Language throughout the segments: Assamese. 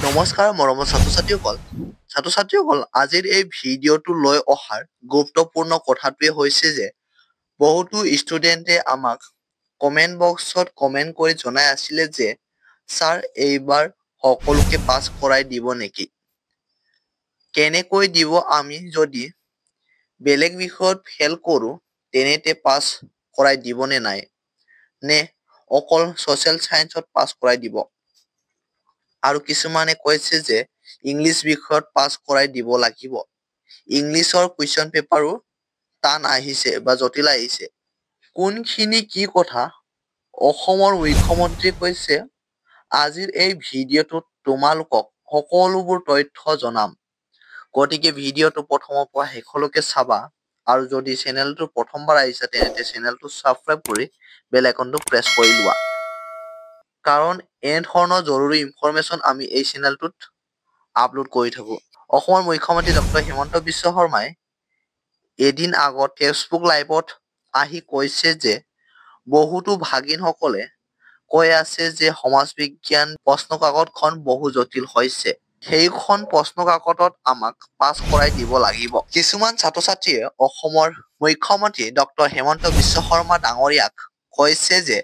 নমস্কাৰ মৰমৰ ছাত্ৰ-ছাত্ৰীসকল আজিৰ এই ভিডিঅ'টো লৈ অহাৰ গুৰুত্বপূৰ্ণ কথাটোৱে হৈছে যে বহুতো ষ্টুডেণ্টে আমাক কমেণ্ট বক্সত কমেণ্ট কৰি জনাই আছিলে যে ছাৰ এইবাৰ সকলোকে পাছ কৰাই দিব নেকি? কেনেকৈ দিব আমি যদি বেলেগ বিষয়ত ফেল কৰোঁ তেনেতে পাছ কৰাই দিব নে নাই? নে অকল ছ'চিয়েল ছায়েন্সত পাছ কৰাই দিব? আৰু কিছুমানে কৈছে যে ইংলিছ বিষয়ত পাছ কৰাই দিব লাগিব। ইংলিছৰ কুৱেশ্যন পেপাৰো টান আহিছে বা জটিল আহিছে। কোনখিনি কি কথা অসমৰ মুখ্যমন্ত্ৰীয়ে কৈছে আজিৰ এই ভিডিঅ'টোত তোমালোকক সকলোবোৰ তথ্য জনাম। গতিকে ভিডিঅ'টো প্ৰথমৰ পৰা শেষলৈকে চাবা আৰু যদি চেনেলটো প্ৰথমবাৰ আহিছে তেন্তে চেনেলটো ছাবস্ক্ৰাইব কৰি বেল আইকনটো প্ৰেছ কৰি লোৱা। কাৰণ এনে ধৰণৰ জৰুৰী ইনফৰমেশ্যন আমি এই চেনেলটোত আপলোড কৰি থাকোঁ। অসমৰ মুখ্যমন্ত্ৰী ডক্টৰ হিমন্ত বিশ্ব শৰ্মাই এদিন আগত ফেচবুক লাইভত আহি কৈছে যে বহুতো ভাগিনসকলে কৈ আছে যে সমাজ বিজ্ঞান প্ৰশ্নকাকতখন বহু জটিল হৈছে। সেইখন প্ৰশ্নকাকতত আমাক পাছ কৰাই দিব লাগিব। কিছুমান ছাত্ৰ-ছাত্ৰীয়ে অসমৰ মুখ্যমন্ত্ৰী ডক্টৰ হিমন্ত বিশ্ব শৰ্মা ডাঙৰীয়াক কৈছে যে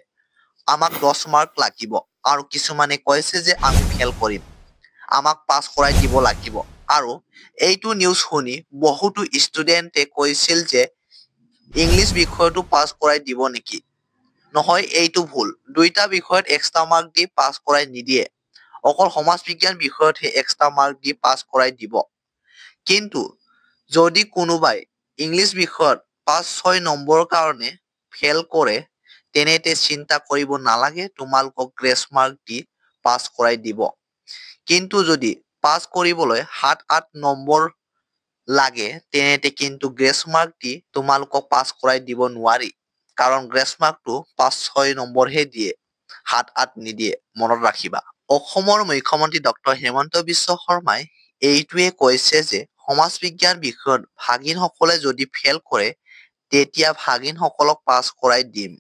আমাক 10 মাৰ্ক লাগিব আৰু কিছুমানে কৈছে যে আমি ফেল কৰিম, আমাক পাছ কৰাই দিব লাগিব। আৰু এইটো নিউজ শুনি বহুতো ষ্টুডেণ্টে কৈছিল যে ইংলিছ বিষয়টো পাছ কৰাই দিব নেকি? নহয়, এইটো ভুল। দুইটা বিষয়ত এক্সট্ৰা মাৰ্ক দি পাছ কৰাই নিদিয়ে। অকল সমাজ বিজ্ঞান বিষয়তহে এক্সট্ৰা মাৰ্ক দি পাছ কৰাই দিব। কিন্তু যদি কোনোবাই ইংলিছ বিষয়ত 5-6 নম্বৰৰ কাৰণে ফেল কৰে তেনেতে চিন্তা কৰিব নালাগে, তোমালোকক গ্ৰেছ মাৰ্ক দি পাছ কৰাই দিব। কিন্তু যদি পাছ কৰিবলৈ 7-8 নম্বৰ লাগে তেনেতে কিন্তু গ্ৰেছ মাৰ্ক দি তোমালোকক পাছ কৰাই দিব নোৱাৰি। কাৰণ গ্ৰেছ মাৰ্কটো 5-6 নম্বৰহে দিয়ে, 7-8 নিদিয়ে, মনত ৰাখিবা। অসমৰ মুখ্যমন্ত্ৰী ডক্টৰ হিমন্ত বিশ্ব শৰ্মাই এইটোৱে কৈছে যে সমাজ বিজ্ঞান বিষয়ত ভাগিনসকলে যদি ফেল কৰে তেতিয়া ভাগিনসকলক পাছ কৰাই দিম।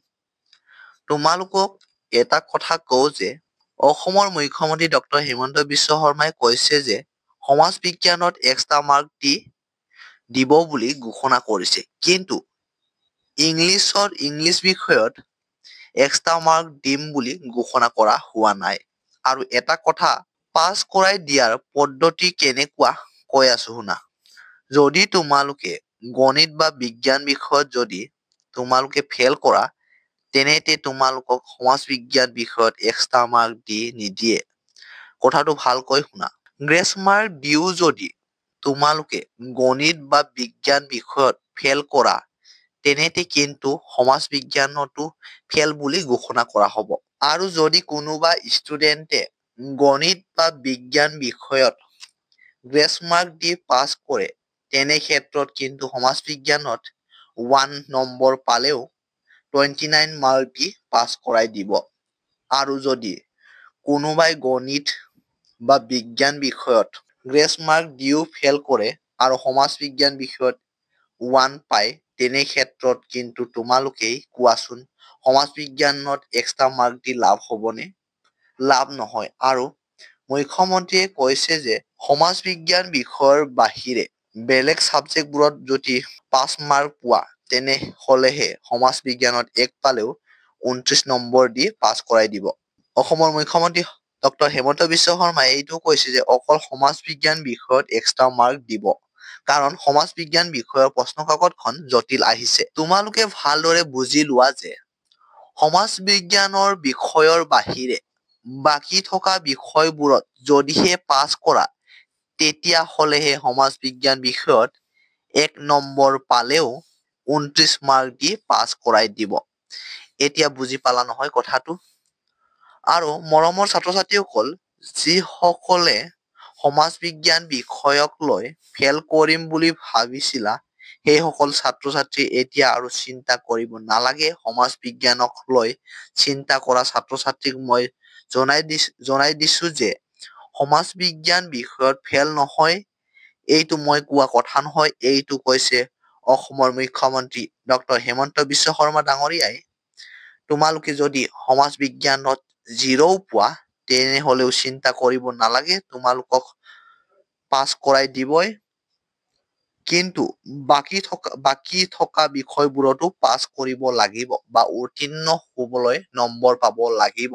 তোমালোকক এটা কথা কওঁ যে অসমৰ মুখ্যমন্ত্ৰী ডক্টৰ হিমন্ত বিশ্ব শৰ্মাই কৈছে যে সমাজ বিজ্ঞানত এক্সট্ৰা মাৰ্ক দিব বুলি ঘোষণা কৰিছে। কিন্তু ইংলিছ বিষয়ত এক্সট্ৰা মাৰ্ক দিম বুলি ঘোষণা কৰা হোৱা নাই। আৰু এটা কথা, পাছ কৰাই দিয়াৰ পদ্ধতি কেনেকুৱা কৈ আছো শুনা। যদি তোমালোকে গণিত বা বিজ্ঞান বিষয়ত যদি তোমালোকে ফেল কৰা তেনেতে তোমালোকক সমাজ বিজ্ঞান বিষয়ত এক্সট্ৰা মাৰ্ক দি নিদিয়ে। কথাটো ভালকৈ শুনা। গ্ৰেছ মাৰ্ক দিও যদি তোমালোকে গণিত বা বিজ্ঞান বিষয়ত ফেল কৰা তেনেতে কিন্তু সমাজ বিজ্ঞানতো ফেল বুলি ঘোষণা কৰা হ'ব। আৰু যদি কোনোবা ষ্টুডেণ্টে গণিত বা বিজ্ঞান বিষয়ত গ্ৰেছ মাৰ্ক দি পাছ কৰে তেনে ক্ষেত্ৰত কিন্তু সমাজ বিজ্ঞানত 1 নম্বৰ পালেও 29 মাৰ্ক দি পাছ কৰাই দিব। আৰু যদি কোনোবাই গণিত বা বিজ্ঞান বিষয়ত গ্ৰেছ মাৰ্ক দিও ফেল কৰে আৰু সমাজ বিজ্ঞান বিষয়ত 1 পায় তেনে ক্ষেত্ৰত কিন্তু তোমালোকেই কোৱাচোন সমাজ বিজ্ঞানত এক্সট্ৰা মাৰ্ক দি লাভ হ'বনে? লাভ নহয়। আৰু মুখ্যমন্ত্ৰীয়ে কৈছে যে সমাজ বিজ্ঞান বিষয়ৰ বাহিৰে বেলেগ ছাবজেক্টবোৰত যদি 5 মাৰ্ক পোৱা তেনেহ'লেহে সমাজ বিজ্ঞানত 1 পালেও 29 নম্বৰ দি পাছ কৰাই দিব। অসমৰ মুখ্যমন্ত্ৰী ডক্টৰ হিমন্ত বিশ্ব শৰ্মাই এইটো কৈছে যে অকল সমাজ বিজ্ঞান বিষয়ত এক্সট্ৰা মাৰ্ক দিব। কাৰণ সমাজ বিজ্ঞান বিষয়ৰ প্ৰশ্নকাকতখন জটিল আহিছে। তোমালোকে ভালদৰে বুজি লোৱা যে সমাজ বিজ্ঞানৰ বিষয়ৰ বাহিৰে বাকী থকা বিষয়বোৰত যদিহে পাছ কৰা তেতিয়াহ'লেহে সমাজ বিজ্ঞান বিষয়ত 1 নম্বৰ পালেও 29 মাৰ্ক দি পাছ কৰাই দিব। এতিয়া বুজি পালা নহয় কথাটো? আৰু মৰমৰ ছাত্ৰ-ছাত্ৰীসকল, যিসকলে সমাজ বিজ্ঞান বিষয়ক লৈ ফেল কৰিম বুলি ভাবিছিলা সেইসকল ছাত্ৰ-ছাত্ৰী এতিয়া আৰু চিন্তা কৰিব নালাগে। সমাজ বিজ্ঞানক লৈ চিন্তা কৰা ছাত্ৰ-ছাত্ৰীক মই জনাই দিছো যে সমাজ বিজ্ঞান বিষয়ত ফেল নহয়, এইটো মই কোৱা কথা নহয়, এইটো কৈছে অসমৰ মুখ্যমন্ত্ৰী ডক্টৰ হিমন্ত বিশ্ব শৰ্মা ডাঙৰীয়াই। তোমালোকে যদি সমাজ বিজ্ঞানত 0 পোৱা তেনেহলেও চিন্তা কৰিব নালাগে, তোমালোকক পাছ কৰাই দিবই। কিন্তু বাকী থকা বিষয়বোৰতো পাছ কৰিব লাগিব বা উত্তীৰ্ণ হবলৈ নম্বৰ পাব লাগিব।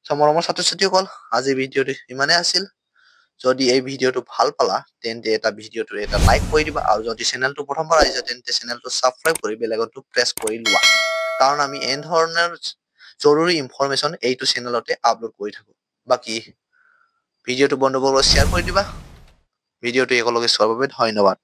মৰমৰ ছাত্ৰ-ছাত্ৰীসকল, আজিৰ ভিডিঅ'টো ইমানেই আছিল। যদি এই ভিডিঅ'টো ভাল পালা তেন্তে ভিডিঅ'টো এটা লাইক কৰি দিবা, আৰু যদি চেনেলটো প্ৰথমবাৰ আহিছে তেন্তে চেনেলটো ছাবস্ক্ৰাইব কৰি বেলেগতো প্ৰেছ কৰি লোৱা, কাৰণ আমি এনেধৰণৰ জৰুৰী ইনফৰমেশ্যন এইটো চেনেলতে আপলোড কৰি থাকো। বাকী ভিডিঅ'টো বন্ধুবৰ্গক শ্বেয়াৰ কৰি দিবা। ভিডিঅ'টো একেলগে চোৱাৰ বাবে ধন্যবাদ।